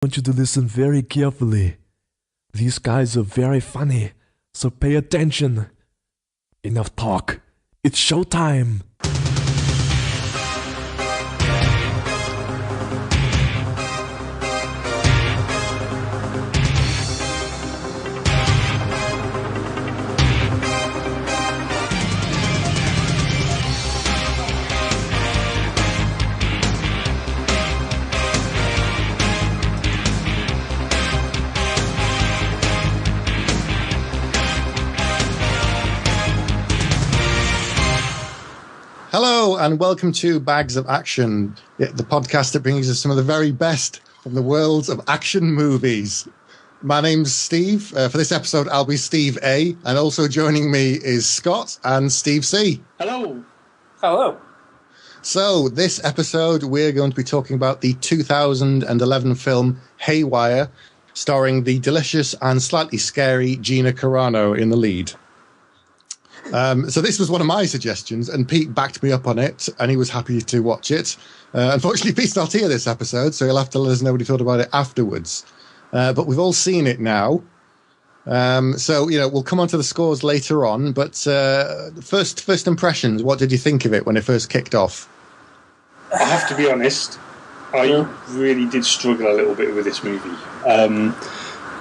want you to listen very carefully. These guys are very funny, so pay attention. Enough talk. It's showtime. Hello and welcome to Bags of Action, the podcast that brings us some of the very best from the worlds of action movies. My name's Steve. For this episode, I'll be Steve A. And also joining me is Scott and Steve C. Hello. Hello. So this episode, we're going to be talking about the 2011 film Haywire, starring the delicious and slightly scary Gina Carano in the lead. So this was one of my suggestions, and Pete backed me up on it, and he was happy to watch it. Unfortunately, Pete's not here this episode, so he'll have to let us know what he thought about it afterwards. But we've all seen it now. So, we'll come on to the scores later on. But first impressions, what did you think of it when it first kicked off? I have to be honest, I really did struggle a little bit with this movie.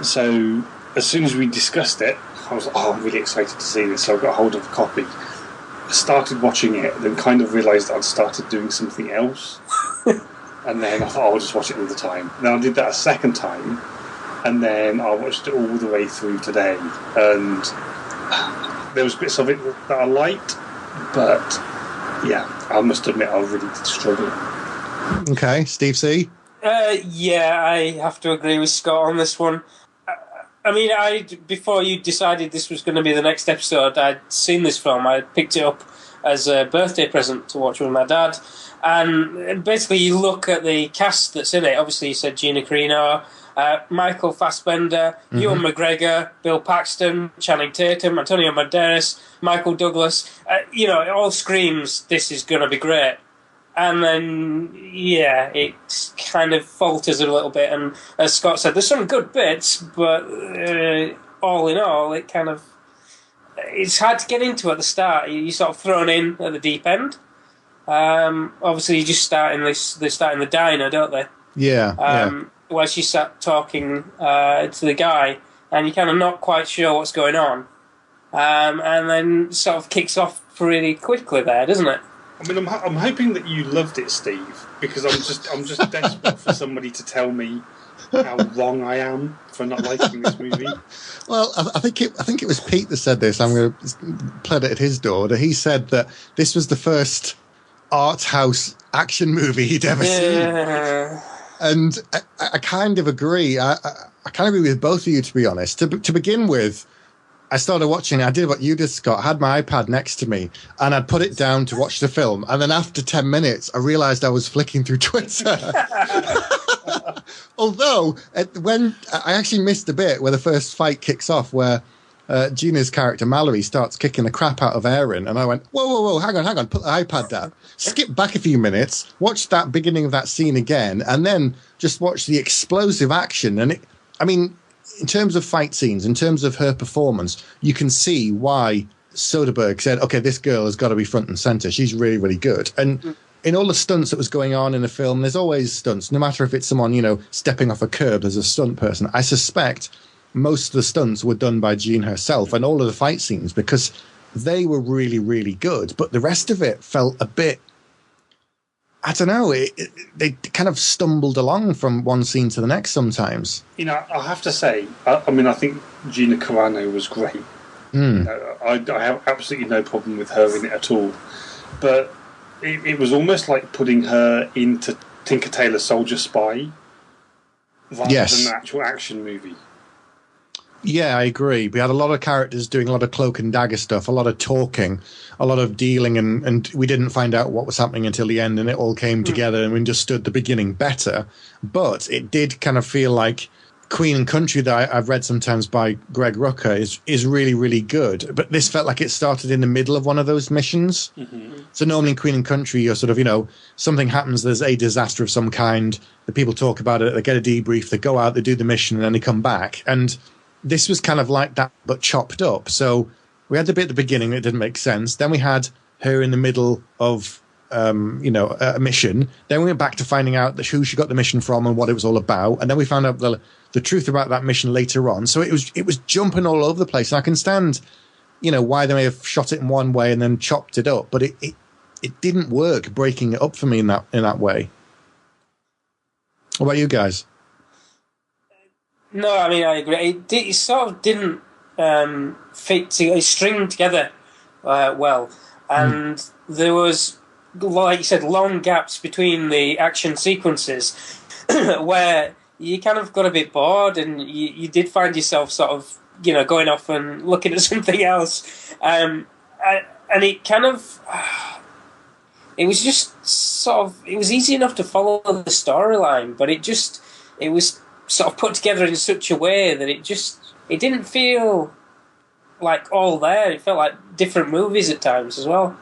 So as soon as we discussed it, I was like, I'm really excited to see this, so I got hold of a copy. I started watching it, then kind of realised I'd started doing something else. And then I thought, I'll just watch it another time. Then I did that a second time, and then I watched it all the way through today. And there was bits of it that I liked, but yeah, I must admit I really did struggle. Okay, Steve C? Yeah, I have to agree with Scott on this one. I mean, before you decided this was going to be the next episode, I'd seen this film. I picked it up as a birthday present to watch with my dad. And basically, you look at the cast that's in it. Obviously, you said Gina Carano, Michael Fassbender, Ewan McGregor, Bill Paxton, Channing Tatum, Antonio Banderas, Michael Douglas. It all screams, this is going to be great. And then, yeah, it kind of falters a little bit. And as Scott said, there's some good bits, but all in all, it's hard to get into at the start. You're sort of thrown in at the deep end. Obviously, you just start in they start in the diner, don't they? Yeah. Where she sat talking to the guy, and you're kind of not quite sure what's going on. And then sort of kicks off pretty quickly there, doesn't it? I mean, I'm hoping that you loved it, Steve, because I'm just desperate for somebody to tell me how wrong I am for not liking this movie. Well, I think it was Pete that said this. I'm going to plead it at his door. That he said that this was the first art house action movie he'd ever seen, and I kind of agree. I kind of agree with both of you, to be honest. To begin with, I started watching it. I did what you did, Scott. I had my iPad next to me, and I'd put it down to watch the film. And then after 10 minutes, I realised I was flicking through Twitter. Although, when I actually missed a bit where the first fight kicks off, where Gina's character, Mallory, starts kicking the crap out of Aaron. And I went, whoa, hang on, put the iPad down. Skip back a few minutes, watch that beginning of that scene again, and then just watch the explosive action. And in terms of fight scenes, in terms of her performance, you can see why Soderbergh said, okay, this girl has got to be front and center. She's really, really good. And in all the stunts that was going on in the film, there's always stunts. No matter if it's someone, stepping off a curb as a stunt person. I suspect most of the stunts were done by Jean herself, and all of the fight scenes, because they were really, really good. But the rest of it felt a bit, I don't know, they kind of stumbled along from one scene to the next sometimes. I have to say, I think Gina Carano was great. I have absolutely no problem with her in it at all. But it was almost like putting her into Tinker Tailor Soldier Spy rather than an actual action movie. Yeah, I agree. We had a lot of characters doing a lot of cloak and dagger stuff, a lot of talking, a lot of dealing, and we didn't find out what was happening until the end, and it all came together and we understood the beginning better. But it did kind of feel like Queen and Country that I've read sometimes by Greg Rucka is really, really good. But this felt like it started in the middle of one of those missions. Mm-hmm. So normally in Queen and Country, you're sort of, something happens, there's a disaster of some kind, the people talk about it, they get a debrief, they go out, they do the mission, and then they come back. And this was kind of like that, but chopped up. So we had the bit at the beginning that didn't make sense. Then we had her in the middle of a mission. Then we went back to finding out who she got the mission from and what it was all about. And then we found out the truth about that mission later on. So it was jumping all over the place. And I can stand, why they may have shot it in one way and then chopped it up, but it didn't work breaking it up for me in that way. What about you guys? No, I mean, I agree. It sort of didn't string together well. And there was, like you said, long gaps between the action sequences where you kind of got a bit bored, and you did find yourself sort of, going off and looking at something else. And it kind of, it was just sort of, it was easy enough to follow the storyline, but it was sort of put together in such a way that it didn't feel like all there. It felt like different movies at times as well.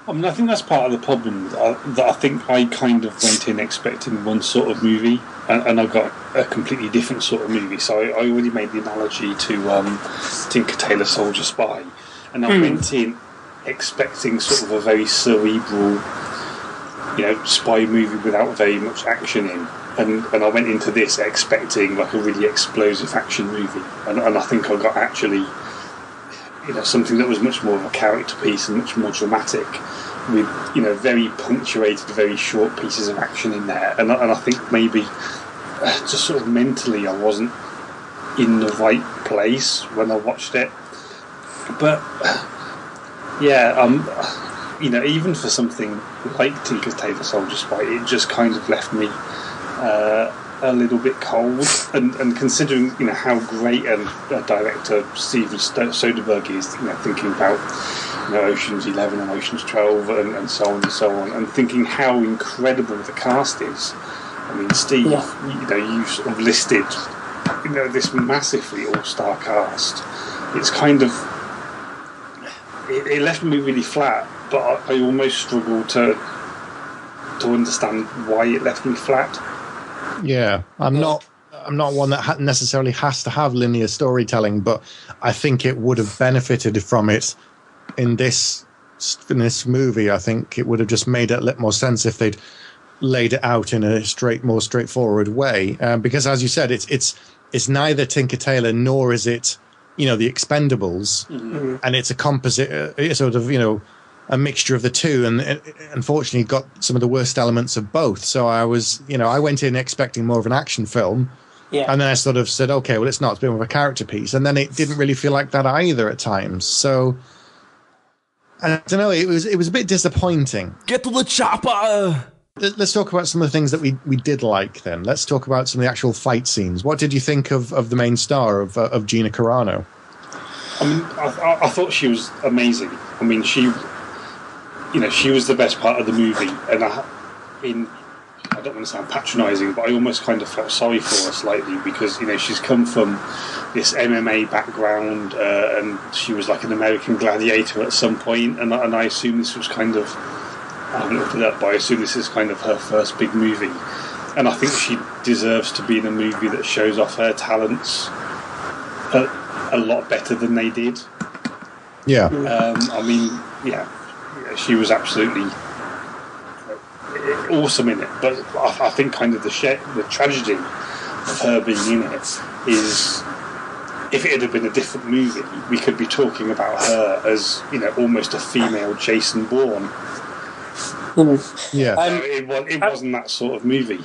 I mean, I think that's part of the problem, that I think I kind of went in expecting one sort of movie, and I got a completely different sort of movie. So I already made the analogy to Tinker Tailor Soldier Spy, and I went in expecting sort of a very cerebral, spy movie without very much action in. And I went into this expecting like a really explosive action movie, and I think I got actually something that was much more of a character piece and much more dramatic, with very punctuated, very short pieces of action in there. And I think maybe just sort of mentally I wasn't in the right place when I watched it. But even for something like Tinker Tailor Soldier Spy, it just kind of left me a little bit cold, and considering how great a director Steven Soderbergh is, thinking about Ocean's 11 and Ocean's 12 and so on and so on, and thinking how incredible the cast is. I mean, Steve, you sort of listed this massively all-star cast. It's kind of it left me really flat, but I almost struggle to understand why it left me flat. Yeah, I'm not one that necessarily has to have linear storytelling, but I think it would have benefited from it in this movie. I think it would have just made it a little more sense if they'd laid it out in a more straightforward way. Because, as you said, it's neither Tinker Tailor nor is it the Expendables, and it's a composite, sort of a mixture of the two, and unfortunately got some of the worst elements of both. So I was, I went in expecting more of an action film, and then I sort of said, okay, well, it's not, it's a bit more of a character piece, and then it didn't really feel like that either at times. So I don't know, it was a bit disappointing. Get to the chopper! Let's talk about some of the things that we did like then. Let's talk about some of the actual fight scenes. What did you think of the main star, of Gina Carano? I mean, I thought she was amazing. I mean, she was the best part of the movie, and I don't want to sound patronising, but I almost kind of felt sorry for her slightly, because she's come from this MMA background, and she was like an American gladiator at some point, and I assume this was kind of, I haven't looked it up, but I assume this is kind of her first big movie, and I think she deserves to be in a movie that shows off her talents a lot better than they did. Yeah. I mean, she was absolutely awesome in it, but I think kind of the tragedy of her being in it is, if it had been a different movie, we could be talking about her as almost a female Jason Bourne. Yeah, it wasn't that sort of movie.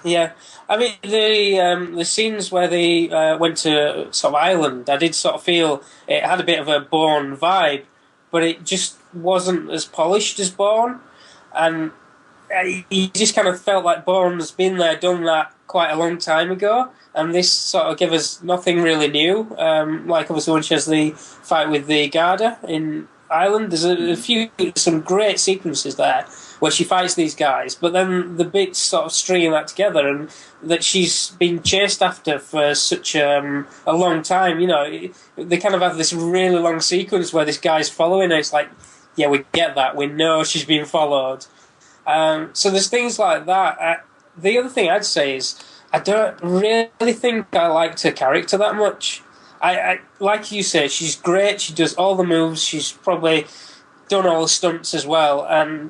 Yeah, I mean the scenes where they went to sort of Ireland, I did sort of feel it had a bit of a Bourne vibe, but it just wasn't as polished as Bourne, and you just kind of felt like Bourne's been there, done that quite a long time ago, and this sort of gave us nothing really new. Like obviously when she has the fight with the Garda in Ireland, there's some great sequences there, where she fights these guys, but then the bits sort of stringing that together, and that she's been chased after for such a long time. You know, they kind of have this really long sequence where this guy's following her. It's like, yeah, we get that. We know she's being followed. So there's things like that. The other thing I'd say is I don't really think I liked her character that much. I like you say, she's great. She does all the moves. She's probably done all the stunts as well, and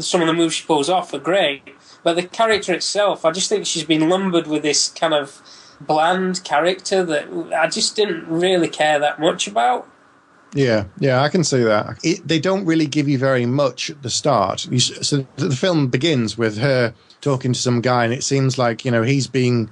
some of the moves she pulls off are great. But the character itself, I just think she's been lumbered with this kind of bland character that I just didn't really care that much about. Yeah, I can see that. They don't really give you very much at the start. So the film begins with her talking to some guy, and it seems like, you know, he's being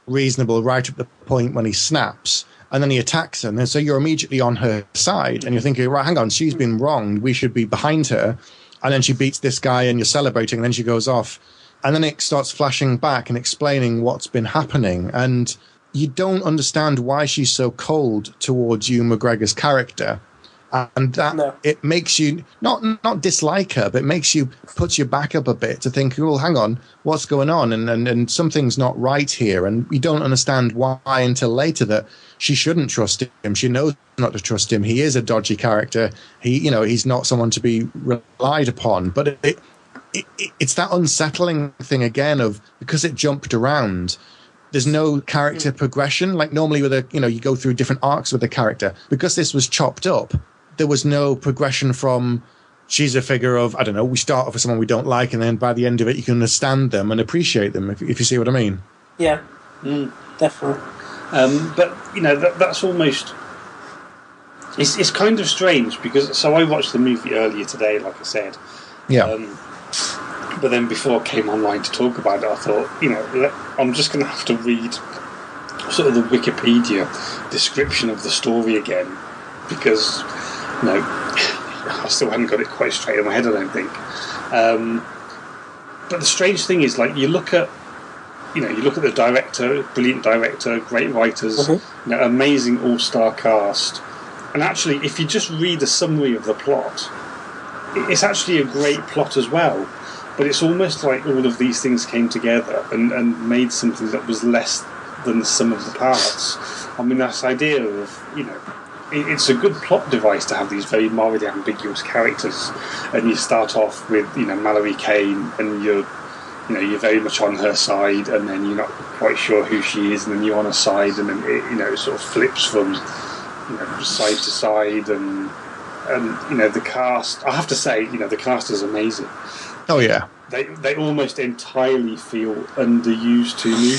reasonable right up the point when he snaps, and then he attacks her, and so you're immediately on her side, and you're thinking, right, hang on, she's been wronged, we should be behind her, and then she beats this guy, and you're celebrating, and then she goes off, and then it starts flashing back and explaining what's been happening, and you don't understand why she's so cold towards Ewan McGregor's character. And that it makes you not dislike her, but it makes you, puts your back up a bit to think, well, hang on, what's going on? And something's not right here. And you don't understand why until later that she shouldn't trust him. She knows not to trust him. He is a dodgy character. He's not someone to be relied upon. But it's that unsettling thing again of, because it jumped around, there's no character progression. Like normally with you go through different arcs with a character. Because this was chopped up, there was no progression from, she's a figure of, I don't know, we start off with someone we don't like, and then by the end of it, you can understand them and appreciate them, if you see what I mean. Yeah, definitely. But, that's almost... It's kind of strange, because... So I watched the movie earlier today, like I said. Yeah. But then before I came online to talk about it, I thought, I'm just going to have to read sort of the Wikipedia description of the story again, because... I still haven't got it quite straight in my head, I don't think. But the strange thing is, like, you look at the director, brilliant director, great writers, amazing all-star cast, and actually, if you just read a summary of the plot, it's actually a great plot as well. But it's almost like all of these things came together and made something that was less than the sum of the parts. I mean, this idea of, it's a good plot device to have these very morally ambiguous characters, and you start off with Mallory Kane, and you're very much on her side, and then you're not quite sure who she is, and then you're on her side, and then it sort of flips from side to side, and the cast. I have to say, the cast is amazing. Oh yeah, they almost entirely feel underused to me.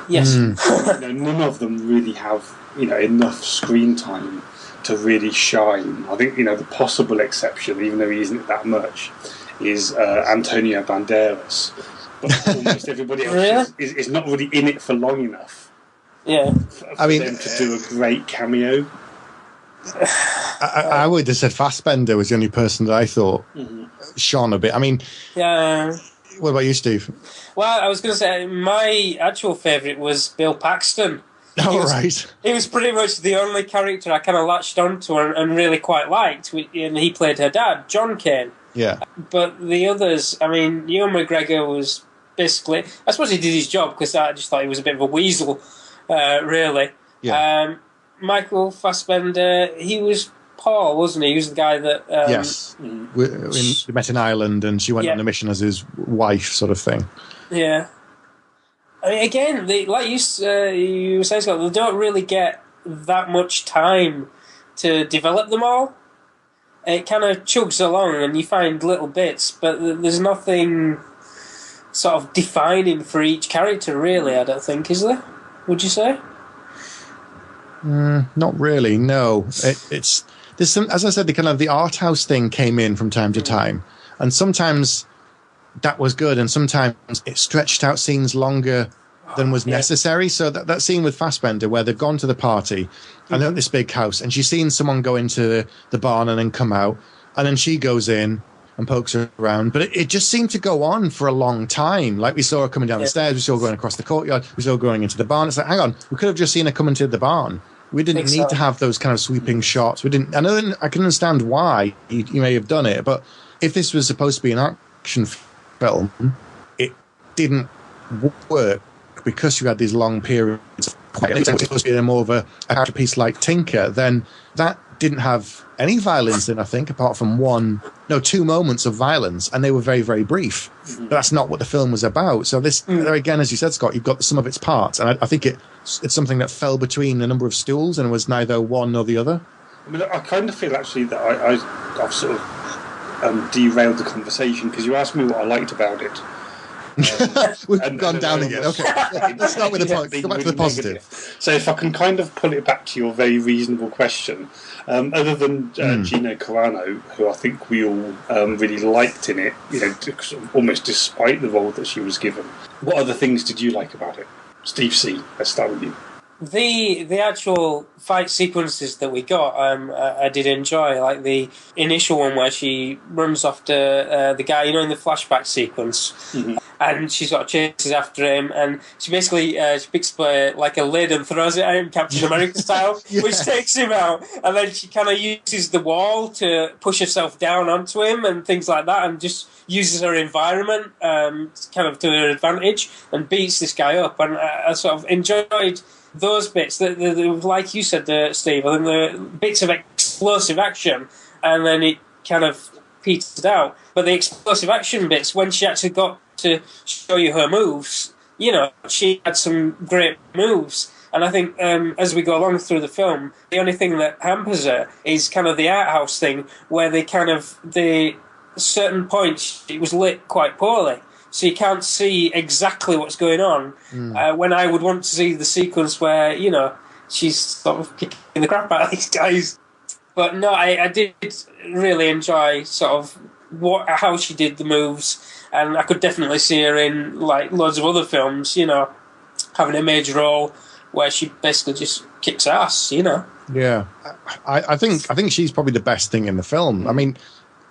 Yes, none of them really have enough screen time to really shine. I think the possible exception, even though he isn't that much, is Antonio Banderas. But almost everybody else is not really in it for long enough. Yeah, for them to do a great cameo. I would have said Fassbender was the only person that I thought shone a bit. I mean, yeah. What about you, Steve? Well, I was going to say my actual favourite was Bill Paxton. Right. He was pretty much the only character I kind of latched onto and really quite liked, and he played her dad, John Kane. Yeah. But the others, I mean, Ewan McGregor was basically... I suppose he did his job, because I just thought he was a bit of a weasel, really. Yeah. Michael Fassbender, he was Paul, wasn't he? He was the guy that... yes. They met in Ireland, and she went on a mission as his wife, sort of thing. Yeah. I mean, again, like you were saying, Scott, they don't really get that much time to develop them all. It kind of chugs along, and you find little bits, but there's nothing sort of defining for each character, really, I don't think, is there? Would you say? Not really, no. There's some, as I said, the art house thing came in from time to time, and sometimes that was good, and sometimes it stretched out scenes longer than was necessary. So that scene with Fassbender where they've gone to the party and they're at this big house, and she's seen someone go into the barn and then come out, and then she goes in and pokes her around. But it just seemed to go on for a long time. Like, we saw her coming down the stairs, we saw her going across the courtyard, we saw her going into the barn. It's like, hang on, we could have just seen her come into the barn. We didn't need to have those kind of sweeping shots. I can understand why you may have done it, but if this was supposed to be an action film, it didn't work because you had these long periods of quiet. It was supposed to be more of a character piece like Tinker. Then that didn't have any violence in, I think, apart from two moments of violence, and they were very, very brief. But that's not what the film was about. So this, there again, as you said, Scott, you've got the sum of its parts, and I think it's something that fell between a number of stools and was neither one nor the other. I mean, I kind of feel actually that I've sort of derailed the conversation because you asked me what I liked about it. We've gone down again. Okay, let's start with the go back to the positive. Negative. So if I can kind of pull it back to your very reasonable question, other than Gina Carano, who I think we all really liked in it, almost despite the role that she was given, what other things did you like about it? Steve C, let's start with you. The actual fight sequences that we got, I did enjoy. Like the initial one where she runs after the guy, in the flashback sequence, and she sort of chases after him, and she basically she picks up like a lid and throws it at him, Captain America style, which takes him out. And then she kind of uses the wall to push herself down onto him and things like that, and just uses her environment kind of to her advantage and beats this guy up. And I sort of enjoyed those bits, the like you said, Steve, I think the bits of explosive action, and then it kind of petered out. But the explosive action bits, when she actually got to show you her moves, she had some great moves. And I think as we go along through the film, the only thing that hampers her is kind of the art house thing, where the certain points it was lit quite poorly. So you can't see exactly what's going on. When I would want to see the sequence where, she's sort of kicking the crap out of these guys. But no, I did really enjoy sort of how she did the moves. And I could definitely see her in like loads of other films, having a major role where she basically just kicks ass, Yeah. I think she's probably the best thing in the film. I mean,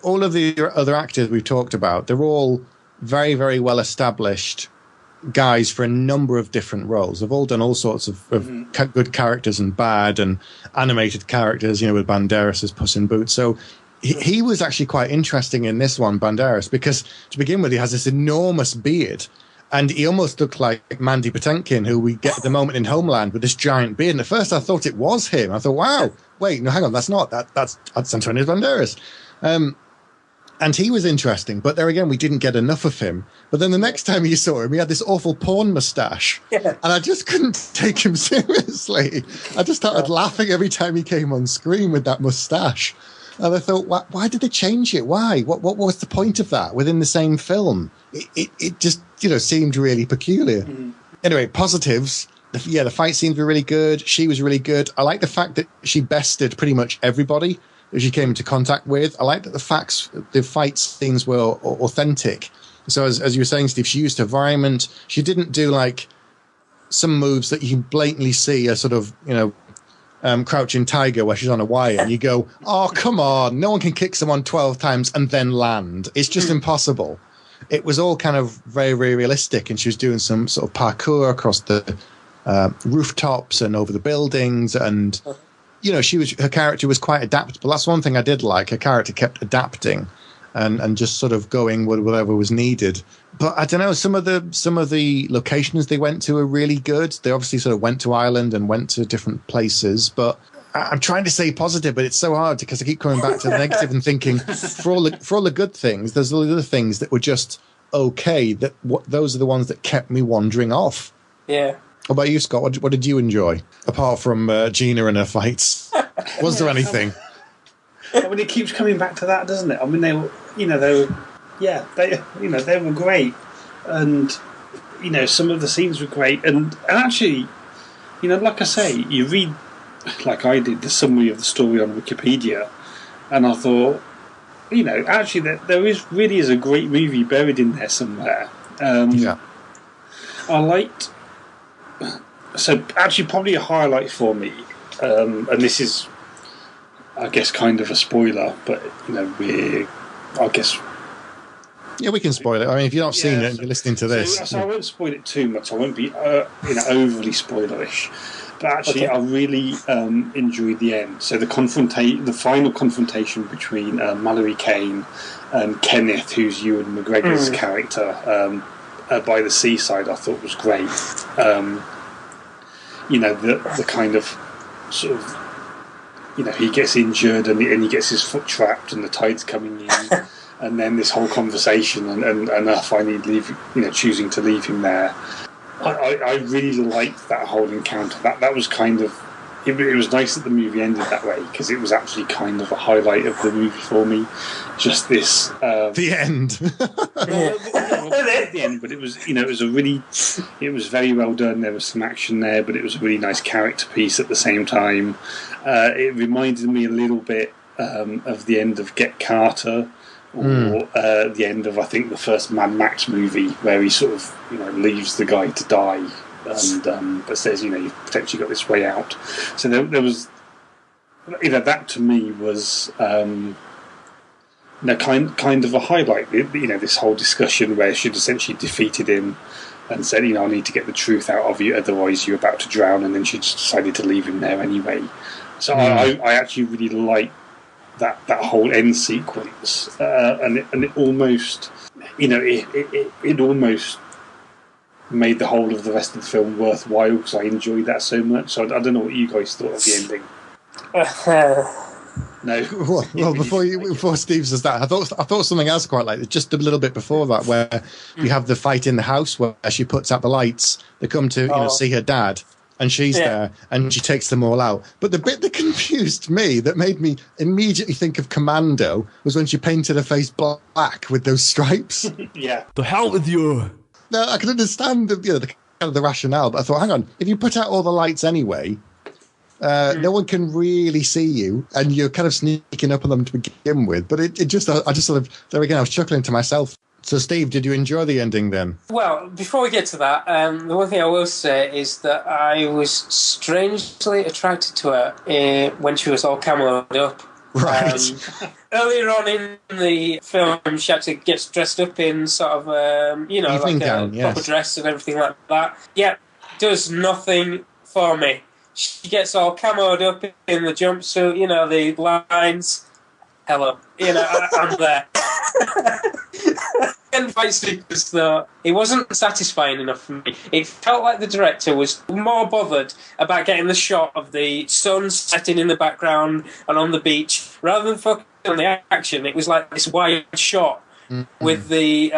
all of the other actors we've talked about, they're all very, very well established guys for a number of different roles. They've all done all sorts of good characters and bad and animated characters, with Banderas as Puss in Boots. So he was actually quite interesting in this one, Banderas, because to begin with, he has this enormous beard. And he almost looked like Mandy Patinkin, who we get at the moment in Homeland with this giant beard. And at first I thought it was him. I thought, wow, wait, no, hang on, that's not. That's Antonio Banderas. And he was interesting, but there again, we didn't get enough of him. But then the next time you saw him, he had this awful porn moustache. Yeah. And I just couldn't take him seriously. I just started laughing every time he came on screen with that moustache. And I thought, why did they change it? Why? What was the point of that within the same film? It just, seemed really peculiar. Anyway, positives. The fight scenes were really good. She was really good. I like the fact that she bested pretty much everybody that she came into contact with. I like that the fight scenes were authentic. So as you were saying, Steve, she used her environment. She didn't do like some moves that you can blatantly see a sort of, crouching tiger where she's on a wire and you go, oh, come on. No one can kick someone 12 times and then land. It's just impossible. It was all kind of very, very realistic. And she was doing some sort of parkour across the rooftops and over the buildings, and her character was quite adaptable. That's one thing I did like. Her character kept adapting and just sort of going with whatever was needed. But I don't know, some of the locations they went to are really good. They obviously sort of went to Ireland and went to different places, but I'm trying to say positive, but it's so hard because I keep coming back to the negative and thinking for all the good things, there's all the other things that were just okay. Those are the ones that kept me wandering off. Yeah. What about you, Scott? What did you enjoy apart from Gina and her fights? Was there anything? I mean, it keeps coming back to that, doesn't it? I mean, they were great, and some of the scenes were great, and actually, like I say, you read, like I did, the summary of the story on Wikipedia, and I thought, actually, there really is a great movie buried in there somewhere. I liked. So actually, probably a highlight for me, and this is, I guess, kind of a spoiler, but I guess. Yeah, we can spoil it. I mean, if you've not seen it and you're listening to this, so I won't spoil it too much. I won't be, overly spoilerish. But actually, I really enjoyed the end. So the final confrontation between Mallory Kane and Kenneth, who's Ewan McGregor's character, by the seaside, I thought was great. The kind of sort of, he gets injured and he gets his foot trapped and the tide's coming in, and then this whole conversation and her finally choosing to leave him there. I really liked that whole encounter. That was kind of... It was nice that the movie ended that way, because it was actually kind of a highlight of the movie for me. Just this... the end. The end, but it was, it was very well done. There was some action there, but it was a really nice character piece at the same time. It reminded me a little bit of the end of Get Carter, or the end of, I think, the first Mad Max movie, where he sort of, leaves the guy to die, and but says, you've potentially got this way out. So there was, that to me was, kind of a highlight. This whole discussion where she'd essentially defeated him and said, I need to get the truth out of you, otherwise you're about to drown, and then she just decided to leave him there anyway. So I actually really liked that whole end sequence, and it almost, it almost made the whole of the rest of the film worthwhile, because I enjoyed that so much. So I don't know what you guys thought of the ending. No. Well, before Steve says that, I thought something else quite like it, just a little bit before that, where you have the fight in the house where she puts out the lights. They come to see her dad, and she's there, and she takes them all out. But the bit that confused me, that made me immediately think of Commando, was when she painted her face black with those stripes. Yeah. The hell with you! No, I can understand the rationale, but I thought, hang on, if you put out all the lights anyway, no one can really see you, and you're kind of sneaking up on them to begin with. But I just sort of, there again, I was chuckling to myself. So, Steve, did you enjoy the ending then? Well, before we get to that, the one thing I will say is that I was strangely attracted to her when she was all camoed up. Right. Earlier on in the film, she actually gets dressed up in sort of, like gown, a proper dress and everything like that. Yeah, does nothing for me. She gets all camoed up in the jumpsuit, the lines. Hello, I'm there. And fight sequence, though, it wasn't satisfying enough for me. It felt like the director was more bothered about getting the shot of the sun setting in the background and on the beach, rather than focusing on the action. It was like this wide shot with the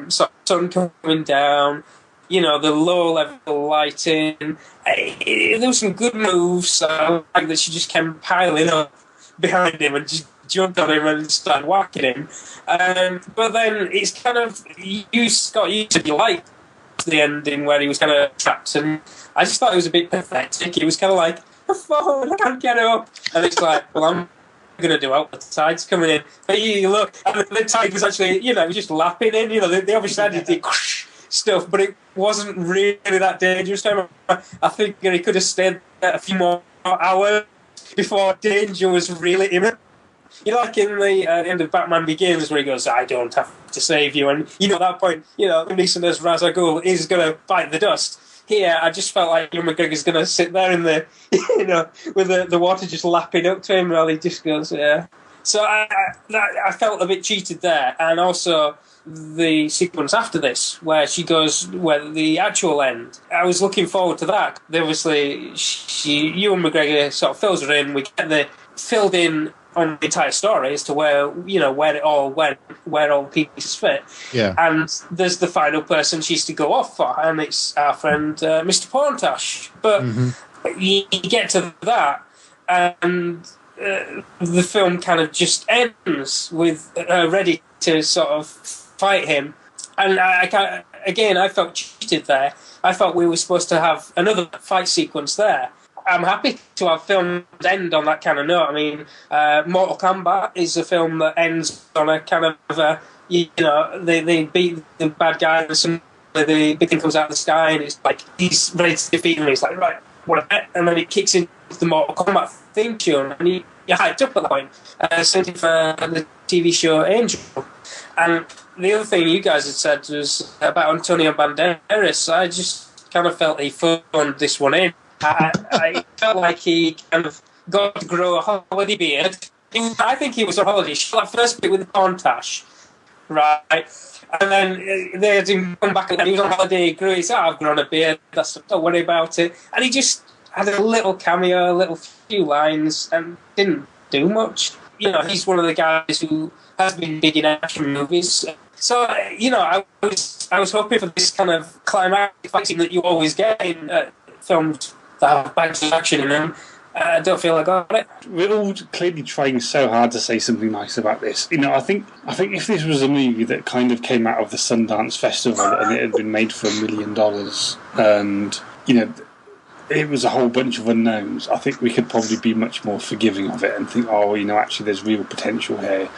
sun coming down, the low level lighting. There were some good moves. I like that she just came piling up behind him and just jumped on him and started whacking him. But then it's kind of, you got used to like the ending where he was kind of trapped, and I just thought it was a bit pathetic. It was kind of like, oh, I can't get up, and it's like, well, I'm going to do it. The tide's coming in, but you look, and the tide was actually, it was just lapping in. They obviously had to do stuff, but it wasn't really that dangerous. I think he could have stayed there a few more hours before danger was really imminent. Like in the end of Batman Begins, where he goes, I don't have to save you. And, at that point, Neeson as Ra's al Ghul is going to bite the dust. Here, I just felt like Ewan McGregor's going to sit there in the, with the water just lapping up to him while he just goes, yeah. So I felt a bit cheated there. And also the sequence after this, where she goes, where the actual end, I was looking forward to that. Obviously, Ewan McGregor sort of fills her in. We get the filled in on the entire story as to where all the pieces fit. Yeah. And there's the final person she's to go off for, and it's our friend Mr. Porntash. But you get to that, and the film kind of just ends with her ready to sort of fight him. And I felt cheated there. I thought we were supposed to have another fight sequence there. I'm happy to have films end on that kind of note. I mean, Mortal Kombat is a film that ends on a kind of they beat the bad guy and the big thing comes out of the sky and it's like he's ready to defeat him and he's like, right, what a bet, and then it kicks into the Mortal Kombat theme tune and you're hyped up at that point. Same thing for the TV show Angel. And the other thing you guys had said was about Antonio Banderas. I just kind of felt he phoned this one in. I felt like he kind of got to grow a holiday beard. I think he was a holiday. That first bit with the porn tash, right? And then they had him come back and he was on holiday, he grew his I've grown a beard, don't worry about it. And he just had a little cameo, a little few lines, and didn't do much. You know, he's one of the guys who has been big in action movies. So, you know, I was hoping for this kind of climactic fighting that you always get in films that have bags of action in them. I don't feel I got it. We're all clearly trying so hard to say something nice about this. You know, I think if this was a movie that kind of came out of the Sundance Festival and it had been made for $1 million, and you know, it was a whole bunch of unknowns, I think we could probably be much more forgiving of it and think, oh, you know, actually there's real potential here.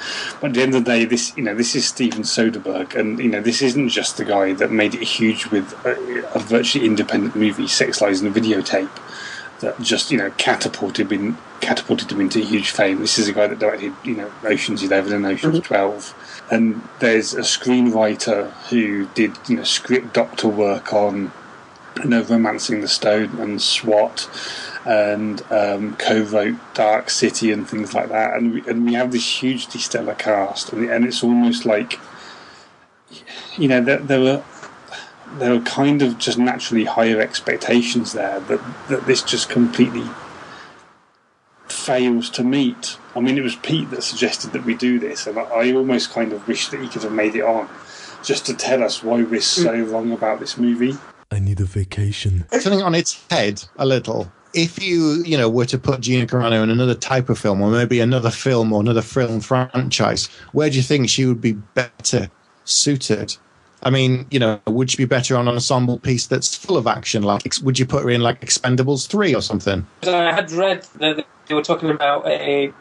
But at the end of the day, this is Steven Soderbergh, and you know, this isn't just the guy that made it huge with a virtually independent movie, Sex, Lies and Videotape, that just, you know, catapulted him into huge fame. This is a guy that directed, you know, Ocean's 11 and Ocean's 12, and there's a screenwriter who did, you know, script doctor work on, you know, Romancing the Stone and SWAT, and co-wrote Dark City and things like that. And we have this hugely stellar cast, and it's almost like, you know, there were kind of just naturally higher expectations there that this just completely fails to meet. I mean, it was Pete that suggested that we do this, and I almost kind of wish that he could have made it on just to tell us why we're so wrong about this movie. I need a vacation. Turning on its head a little, if you know, were to put Gina Carano in another type of film, or maybe another film or another film franchise, where do you think she would be better suited? I mean, you know, would she be better on an ensemble piece that's full of action? Like, would you put her in like Expendables 3 or something? I had read that they were talking about a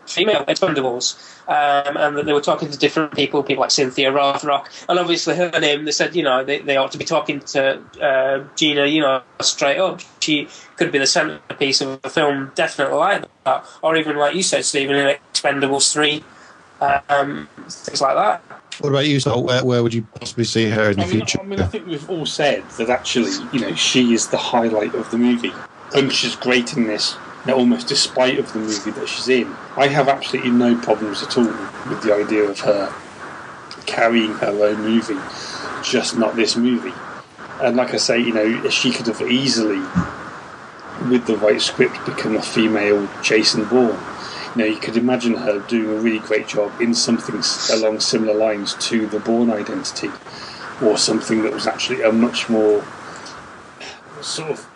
female Expendables, and that they were talking to different people like Cynthia Rothrock, and obviously her name, they said, you know, they ought to be talking to Gina, you know, straight up. She could be the centrepiece of a film, definitely like that, or even like you said, Stephen, in Expendables 3, things like that. What about you? So where would you possibly see her in the future? I mean, I think we've all said that actually, you know, she is the highlight of the movie, and she's great in this, you know, almost despite of the movie that she's in. I have absolutely no problems at all with the idea of her carrying her own movie, just not this movie. And like I say, you know, she could have easily, with the right script, become a female Jason Bourne. You know, you could imagine her doing a really great job in something along similar lines to the Bourne Identity, or something that was actually a much more sort of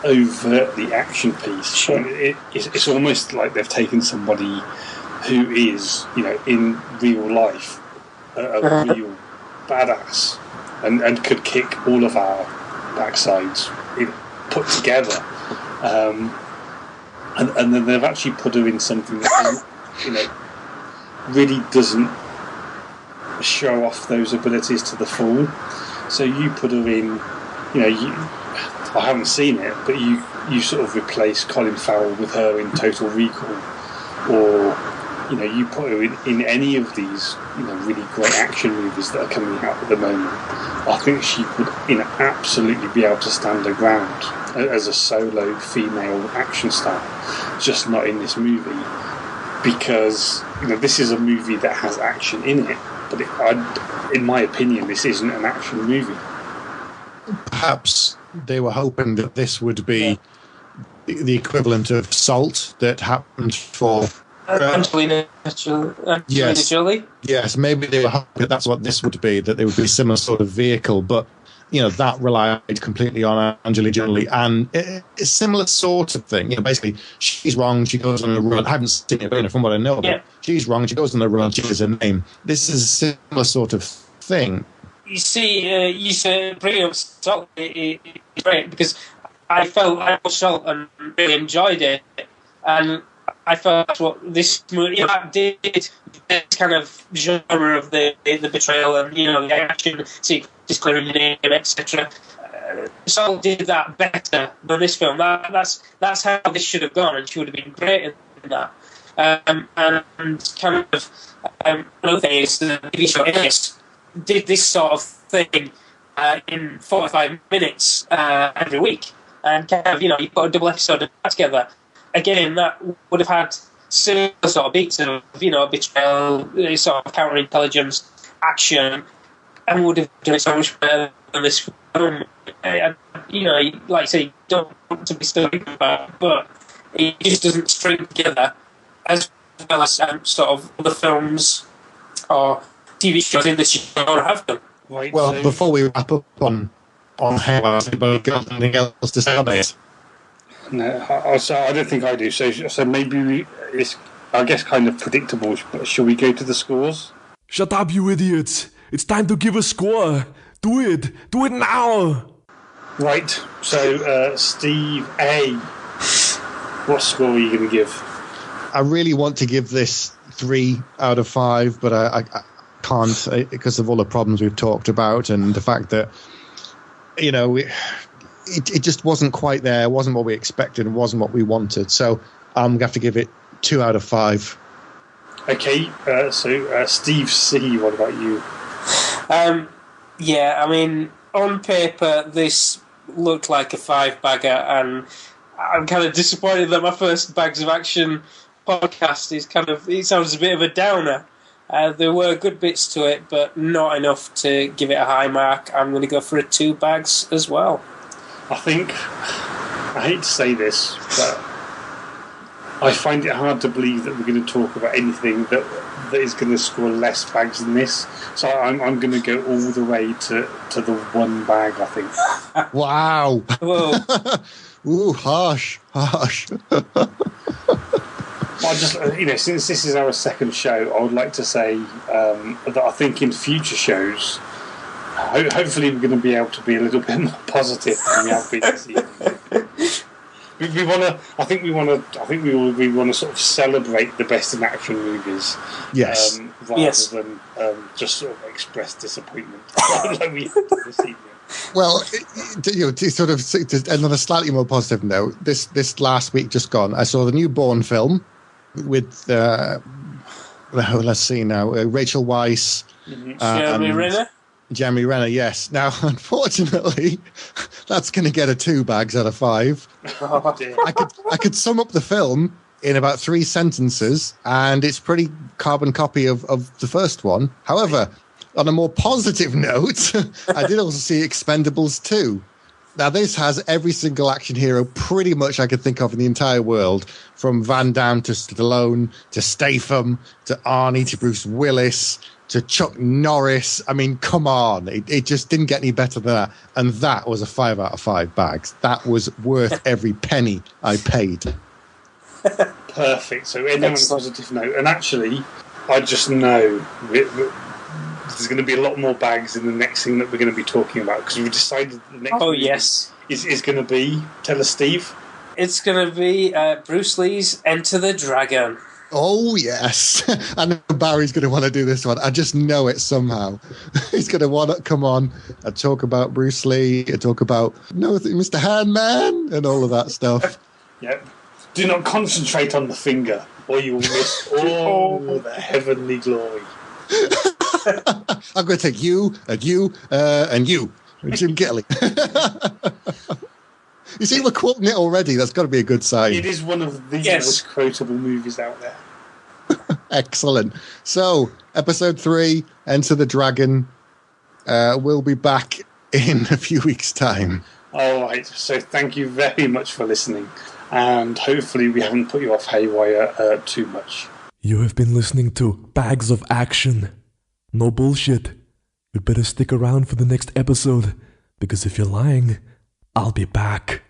overtly action piece. Sure. I mean, it's almost like they've taken somebody who is, you know, in real life a real badass and could kick all of our backsides, you know, put together. And then they've actually put her in something that, you know, really doesn't show off those abilities to the full. So you put her in, you know, I haven't seen it, but you sort of replace Colin Farrell with her in Total Recall, or, you know, you put her in any of these, you know, really great action movies that are coming out at the moment. I think she would, you know, absolutely be able to stand her ground as a solo female action star, just not in this movie, because, you know, this is a movie that has action in it, but in my opinion, this isn't an action movie. Perhaps they were hoping that this would be the equivalent of Salt that happened for Angelina Jolie. Yes, maybe they were hoping that's what this would be, that there would be a similar sort of vehicle, but, you know, that relied completely on Angelina Jolie, and it's a similar sort of thing. You know, basically, she's wrong, she goes on a run. I haven't seen it, but from what I know of it, she's wrong, she goes on a run, she gives a name. This is a similar sort of thing. You see, you say bringing up Salt is great, because I watched Salt and really enjoyed it, and I felt that's what this movie, you know, did, this kind of genre of the betrayal and, you know, the action sequences, clearing your name, etc. Salt did that better than this film. That's how this should have gone, and she would have been great in that. And kind of another thing is the TV show Ace did this sort of thing in 45 minutes every week. and kind of, you put a double episode of that together. Again, that would have had similar sort of beats of, betrayal, sort of counterintelligence, action, and would have done it so much better than this film. And, like I say, you don't want to be so about it, but it just doesn't string together as well as sort of other films or TV shows in this genre have done. Right, well, before we wrap up on Haywire, has anybody got anything else to say about it? No, I don't think I do. So maybe it's, I guess, kind of predictable. But shall we go to the scores? Shut up, you idiots! It's time to give a score! Do it! Do it now! Right, so Steve A, what score are you going to give? I really want to give this 3 out of 5, but I can't because of all the problems we've talked about and the fact that, it just wasn't quite there. It wasn't what we expected. It wasn't what we wanted. So I'm going to have to give it 2 out of 5. Okay, so Steve C, what about you? Yeah, I mean, on paper, this looked like a 5-bagger, and I'm kind of disappointed that my first Bags of Action podcast is it sounds a bit of a downer. There were good bits to it, but not enough to give it a high mark. I'm going to go for a 2 bags as well. I hate to say this, but I find it hard to believe that we're going to talk about anything that is going to score less bags than this. So I'm going to go all the way to the 1 bag, I think. Wow. Whoa. Ooh, harsh. I just, since this is our second show, I would like to say that I think in future shows, hopefully we're going to be able to be a little bit more positive than we have been this evening. We want to sort of celebrate the best in action movies, Yes. rather than just sort of express disappointment like we have done this evening. Well, to end on a slightly more positive note, this last week just gone, I saw the new Bourne film with let's see now, Rachel Weisz, Jeremy Renner. Yes. Now, unfortunately, that's going to get a 2 bags out of 5. Oh, dear. I could sum up the film in about 3 sentences, and it's pretty carbon copy of the first one. However, on a more positive note, I did also see Expendables 2. Now, this has every single action hero pretty much I could think of in the entire world, from Van Damme to Stallone to Statham to Arnie to Bruce Willis to Chuck Norris. I mean, come on. It just didn't get any better than that. And that was a 5 out of 5 bags. That was worth every penny I paid. Perfect. So, on a positive note. And actually, I just know there's going to be a lot more bags in the next thing that we're going to be talking about, because we've decided the next is going to be, tell us, Steve. It's going to be Bruce Lee's Enter the Dragon. Oh, yes. I know Barry's going to want to do this one. I just know it somehow. He's going to want to come on and talk about Bruce Lee, and talk about Mr. Handman and all of that stuff. Yep. Do not concentrate on the finger, or you will miss all the heavenly glory. I'm going to take you, and you, and you, Jim Kelly. You see, we're quoting it already. That's got to be a good sign. It is one of the most quotable movies out there. Excellent. So, episode 3, Enter the Dragon. We'll be back in a few weeks' time. All right. So, thank you very much for listening, and hopefully we haven't put you off Haywire too much. You have been listening to Bags of Action. No bullshit. You'd better stick around for the next episode, because if you're lying, I'll be back.